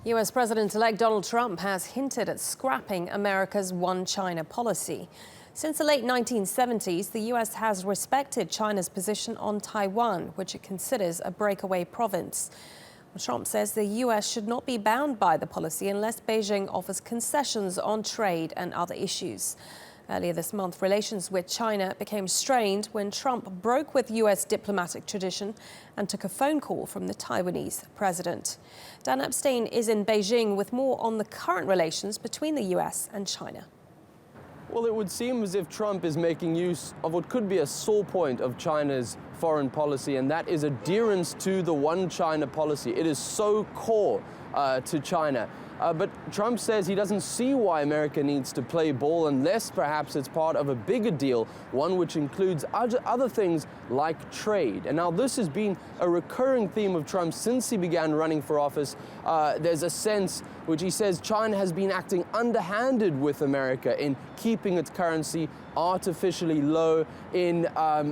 U.S. President-elect Donald Trump has hinted at scrapping America's One China policy. Since the late 1970s, the U.S. has respected China's position on Taiwan, which it considers a breakaway province. Trump says the U.S. should not be bound by the policy unless Beijing offers concessions on trade and other issues. Earlier this month, relations with China became strained when Trump broke with U.S. diplomatic tradition and took a phone call from the Taiwanese president. Dan Epstein is in Beijing with more on the current relations between the U.S. and China. Well, it would seem as if Trump is making use of what could be a sore point of China's foreign policy, and that is adherence to the One China policy. It is so core to China. But Trump says he doesn't see why America needs to play ball unless perhaps it's part of a bigger deal, one which includes other things like trade. And now this has been a recurring theme of Trump since he began running for office. There's a sense which he says China has been acting underhanded with America in keeping its currency artificially low, in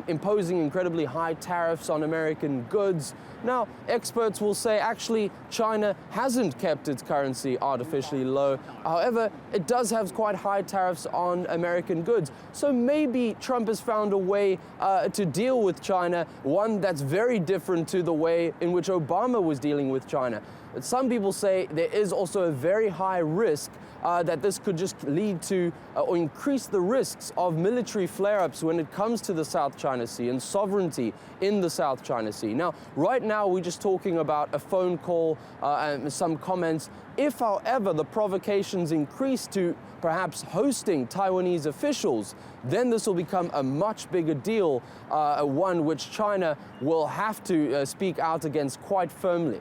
imposing incredibly high tariffs on American goods. Now, experts will say actually China hasn't kept its currency artificially low. However, it does have quite high tariffs on American goods. So maybe Trump has found a way to deal with China, one that's very different to the way in which Obama was dealing with China. But some people say there is also a very high risk that this could just lead to or increase the risks of military flare-ups when it comes to the South China Sea and sovereignty in the South China Sea. Now, right now, we're just talking about a phone call and some comments. If, however, the provocations increase to perhaps hosting Taiwanese officials, then this will become a much bigger deal, one which China will have to speak out against quite firmly.